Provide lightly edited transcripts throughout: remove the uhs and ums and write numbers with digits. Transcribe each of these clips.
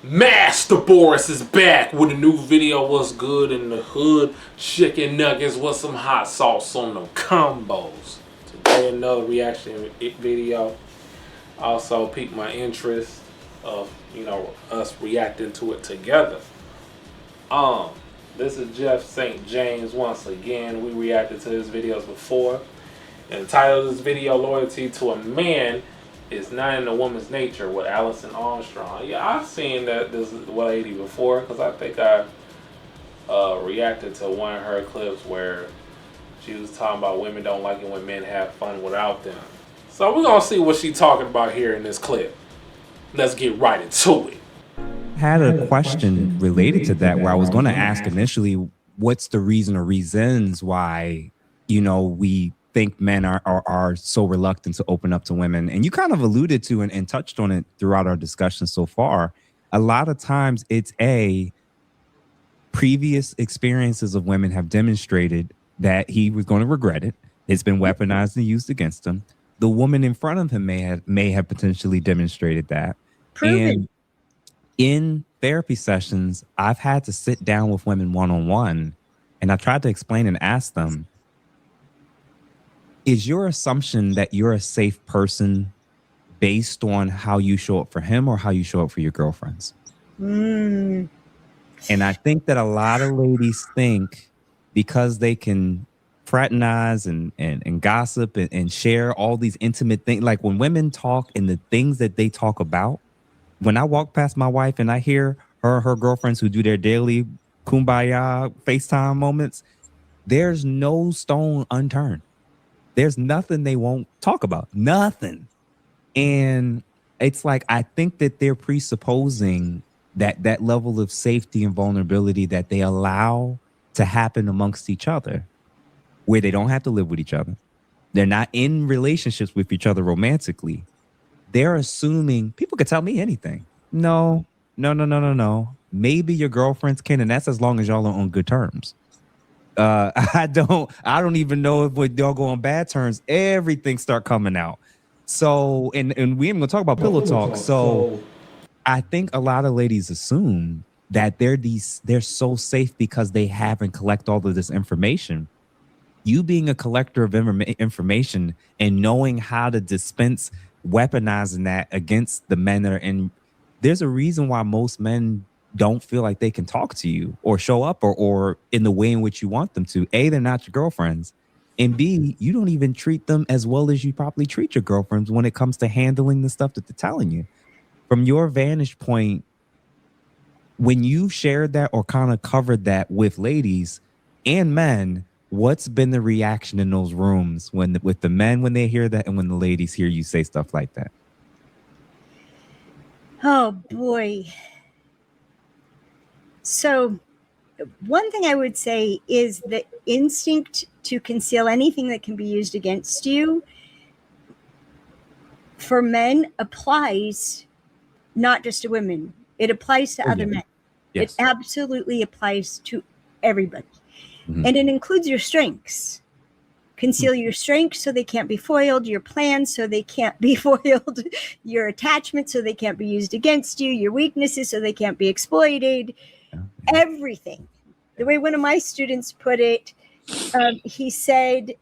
MasterBoris is back with a new video. What's good in the hood? Chicken nuggets with some hot sauce on them combos. Today another reaction video. Also piqued my interest of us reacting to it together. This is Jeff St. James once again. We reacted to his videos before. And the title of this video, Loyalty to a Man, is not in a woman's nature with Allison Armstrong. Yeah, I've seen this lady before because I think I reacted to one of her clips where she was talking about women don't like it when men have fun without them. So we're gonna see what she's talking about here in this clip. Let's get right into it. Had a question related to that where I was going to ask initially, what's the reason or reasons why, we think men are so reluctant to open up to women? And you kind of alluded to and touched on it throughout our discussion so far. A lot of times it's previous experiences of women have demonstrated that he was going to regret it. It's been weaponized and used against him. The woman in front of him may have potentially demonstrated that. Proven. And in therapy sessions, I've had to sit down with women one-on-one, and I tried to explain and ask them, is your assumption that you're a safe person based on how you show up for him or how you show up for your girlfriends? And I think that a lot of ladies think because they can fraternize and gossip and share all these intimate things, like when women talk and the things that they talk about, when I walk past my wife and I hear her girlfriends who do their daily kumbaya FaceTime moments, there's no stone unturned. There's nothing they won't talk about. Nothing. And it's like, I think that they're presupposing that level of safety and vulnerability that they allow to happen amongst each other, where they don't have to live with each other. They're not in relationships with each other romantically. They're assuming people could tell me anything. No. Maybe your girlfriends can, and that's as long as y'all are on good terms. I don't even know if y'all go on bad terms, everything start coming out. So, and we ain't gonna talk about pillow talk. So I think a lot of ladies assume that they're so safe because they have and collect all of this information. You being a collector of information and knowing how to dispense weaponizing that against the men that are in, there's a reason why most men don't feel like they can talk to you or show up or in the way in which you want them to. A, they're not your girlfriends, and B, you don't even treat them as well as you probably treat your girlfriends when it comes to handling the stuff that they're telling you. From your vantage point, when you shared that or kind of covered that with ladies and men, what's been the reaction in those rooms with the men when they hear that and when the ladies hear you say stuff like that? Oh boy. So one thing I would say is the instinct to conceal anything that can be used against you for men applies not just to women. It applies to other men. Yes. It absolutely applies to everybody. And it includes your strengths. Conceal your strengths so they can't be foiled, your plans so they can't be foiled, your attachments so they can't be used against you, your weaknesses so they can't be exploited, everything. The way one of my students put it, he said,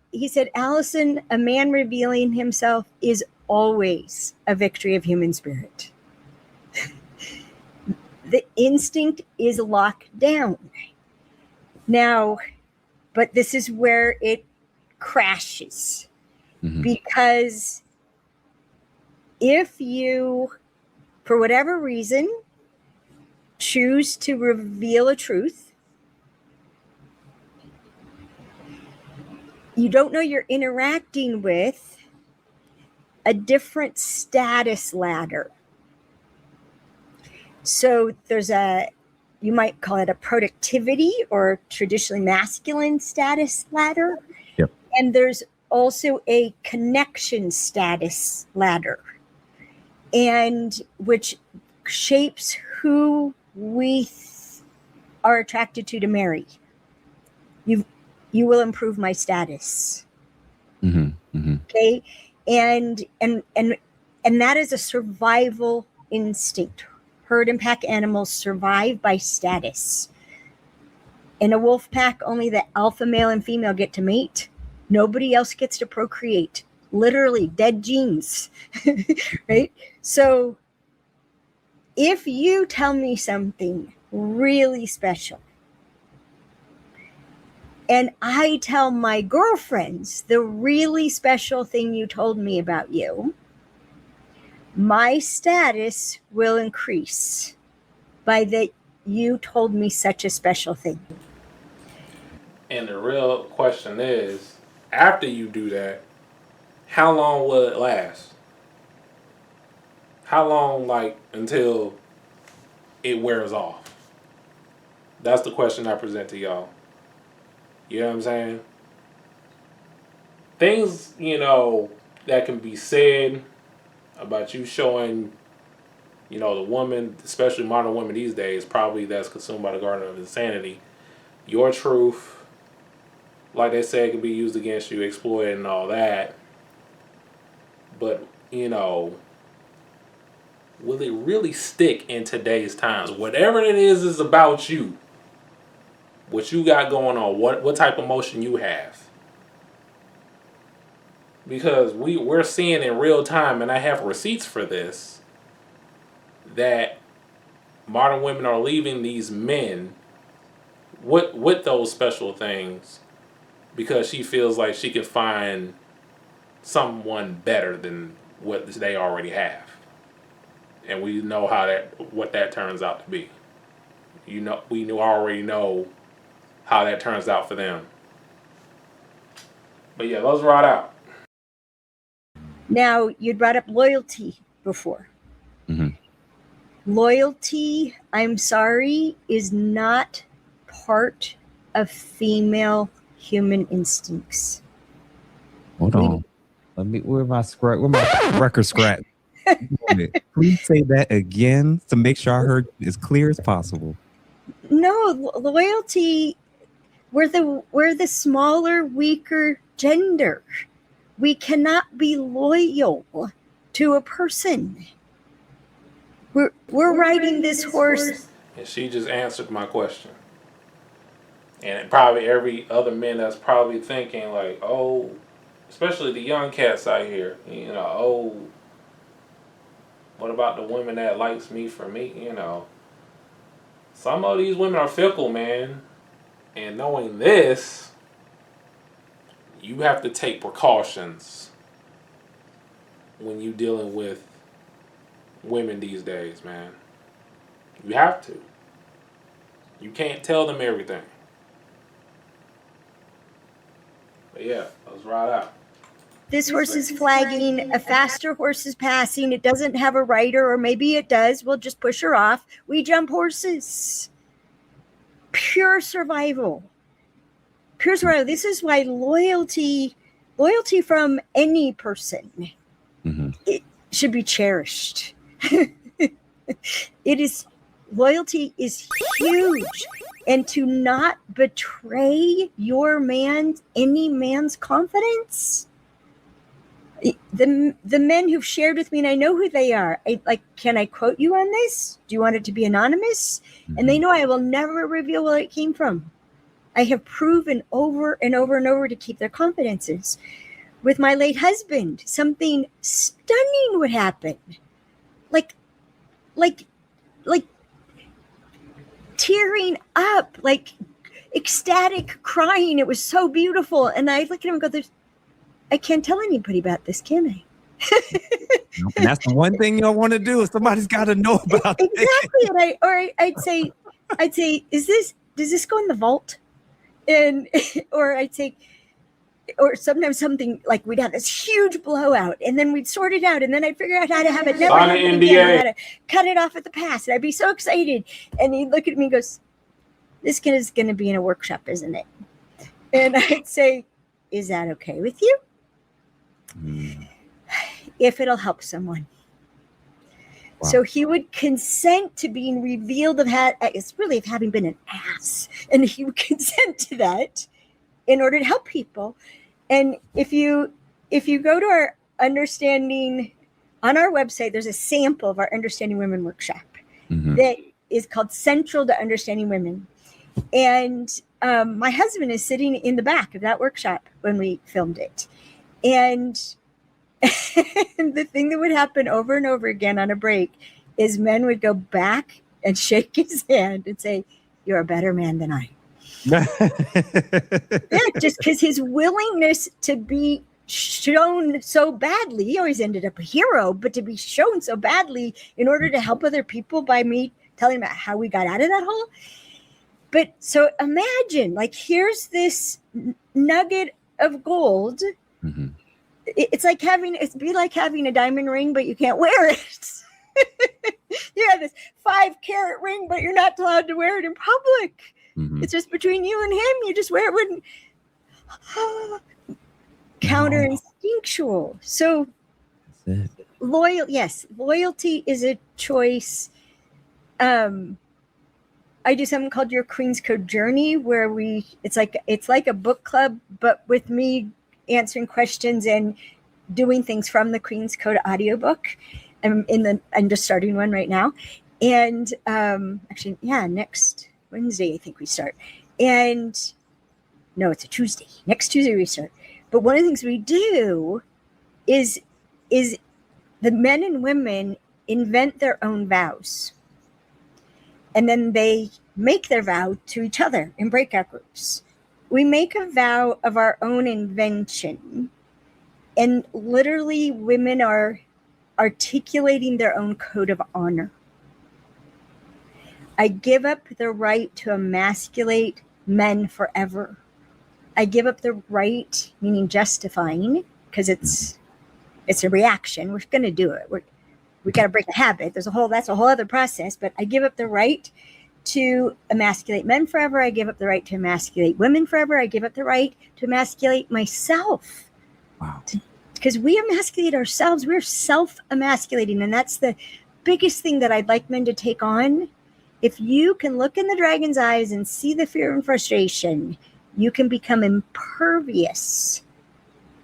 Allison, a man revealing himself is always a victory of human spirit. The instinct is locked down. Now, but this is where it crashes. Because if you, for whatever reason, choose to reveal a truth, you don't know you're interacting with a different status ladder. So there's you might call it a productivity or traditionally masculine status ladder. Yep. And there's also a connection status ladder, and which shapes who we are attracted to marry. You will improve my status. Okay. And that is a survival instinct. herd and pack animals survive by status. In a wolf pack, only the alpha male and female get to mate. Nobody else gets to procreate. Literally dead genes, right? So if you tell me something really special, and I tell my girlfriends the really special thing you told me about you, my status will increase by that you told me such a special thing. And the real question is, after you do that, how long will it last? How long, like, until it wears off? That's the question I present to y'all. You know what I'm saying? Things, that can be said about you showing, the woman, especially modern women these days, probably that's consumed by the Garden of Insanity, your truth, like they say, it can be used against you, exploited and all that. But, will it really stick in today's times? Whatever it is about you, what you got going on, what type of emotion you have. Because we're seeing in real time, and I have receipts for this, that modern women are leaving these men with those special things because she feels like she can find someone better than what they already have. And we know what that turns out to be. We already know how that turns out for them. But yeah, let's ride out. Now, you brought up loyalty before. Mm-hmm. Loyalty, I'm sorry, is not part of female human instincts. Hold on. Where my record scratch? Please say that again to make sure I heard as clear as possible. No, loyalty, we're the smaller, weaker gender. We cannot be loyal to a person. We're riding this horse. And she just answered my question. And probably every other man that's probably thinking like, oh, especially the young cats out here, oh, what about the women that likes me for me, Some of these women are fickle, man. And knowing this, you have to take precautions when you're dealing with women these days, man. You have to. You can't tell them everything. But yeah, let's ride out. This horse is flagging, a faster horse is passing, it doesn't have a rider, or maybe it does, we'll just push her off. We jump horses. Pure survival. Pure survival. This is why loyalty from any person, mm-hmm. it should be cherished. Loyalty is huge. And to not betray any man's confidence. The men who've shared with me, and I know who they are. Can I quote you on this? Do you want it to be anonymous? Mm-hmm. And they know I will never reveal where it came from. I have proven over and over and over to keep their confidences. With my late husband, something stunning would happen. Like tearing up, like ecstatic crying. It was so beautiful. And I look at him and go, I can't tell anybody about this, can I? And that's the one thing you don't want to do. Is somebody's got to know about it. Exactly. I'd say, does this go in the vault? Or sometimes something like we'd have this huge blowout and then we'd sort it out and then I'd figure out how to have it never happen again, how to cut it off at the pass. And I'd be so excited. And he'd look at me and goes, this kid is going to be in a workshop, isn't it? And I'd say, is that okay with you? If it'll help someone. Wow. So he would consent to being revealed of having been an ass. And he would consent to that in order to help people. And if you go to our understanding on our website, there's a sample of our Understanding Women workshop. that is called Central to Understanding Women. And my husband is sitting in the back of that workshop when we filmed it. And the thing that would happen over and over again on a break is men would go back and shake his hand and say, "You're a better man than I." Yeah, just because his willingness to be shown so badly, he always ended up a hero, but to be shown so badly in order to help other people by me telling about how we got out of that hole. But so imagine, like, here's this nugget of gold. It's like it'd be like having a diamond ring, but you can't wear it. You have this 5-carat ring, but you're not allowed to wear it in public. It's just between you and him. You just wear it when counter instinctual. So loyalty is a choice. I do something called Your Queen's Code Journey, where it's like a book club, but with me answering questions and doing things from the Queen's Code audiobook. I'm just starting one right now. And actually, next Wednesday, I think we start. And no, it's a Tuesday. Next Tuesday we start. But one of the things we do is the men and women invent their own vows. And then they make their vow to each other in breakout groups. We make a vow of our own invention. And literally women are articulating their own code of honor. I give up the right to emasculate men forever. I give up the right, meaning justifying, because it's a reaction. We're going to do it. We got to break a habit. That's a whole other process. But I give up the right to emasculate men forever. I give up the right to emasculate women forever. I give up the right to emasculate myself. Wow. Because we emasculate ourselves. We're self-emasculating. And that's the biggest thing that I'd like men to take on. If you can look in the dragon's eyes and see the fear and frustration, you can become impervious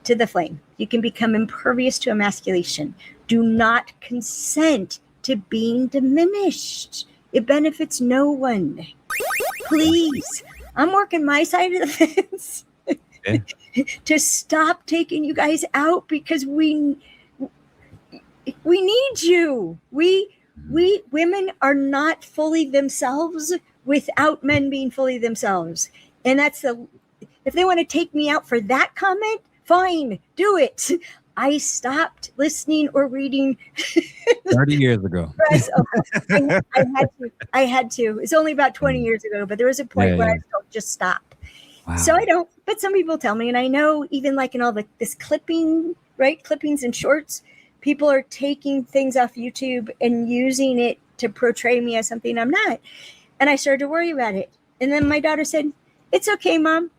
to the flame. You can become impervious to emasculation. Do not consent to being diminished. It benefits no one. Please. I'm working my side of the fence to stop taking you guys out, because we need you. We women are not fully themselves without men being fully themselves. And if they want to take me out for that comment, fine, do it. I stopped listening or reading 30 years ago. I had to. It's only about 20 years ago, but there was a point where I just stop. Wow. So I don't, but some people tell me, and I know even like in all this clippings and shorts, people are taking things off YouTube and using it to portray me as something I'm not. And I started to worry about it. And then my daughter said, "It's okay, Mom.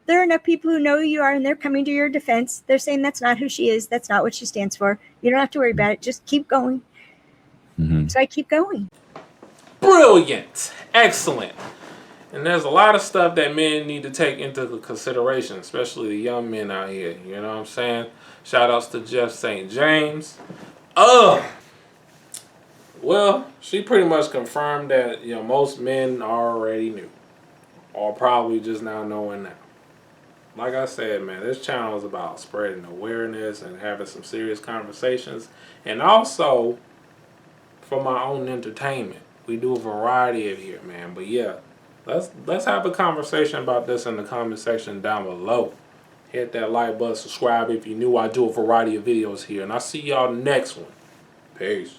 There are enough people who know who you are, and they're coming to your defense. They're saying that's not who she is. That's not what she stands for. You don't have to worry about it. Just keep going." So I keep going. Brilliant. Excellent. And there's a lot of stuff that men need to take into consideration, especially the young men out here. You know what I'm saying? Shout outs to Jeff St. James. Well, she pretty much confirmed that, most men already knew, or probably just now knowing now. Like I said, man, this channel is about spreading awareness and having some serious conversations, and also for my own entertainment. We do a variety of here, man. But yeah, let's have a conversation about this in the comment section down below. Hit that like button, subscribe if you're new. I do a variety of videos here, and I'll see y'all next one. Peace.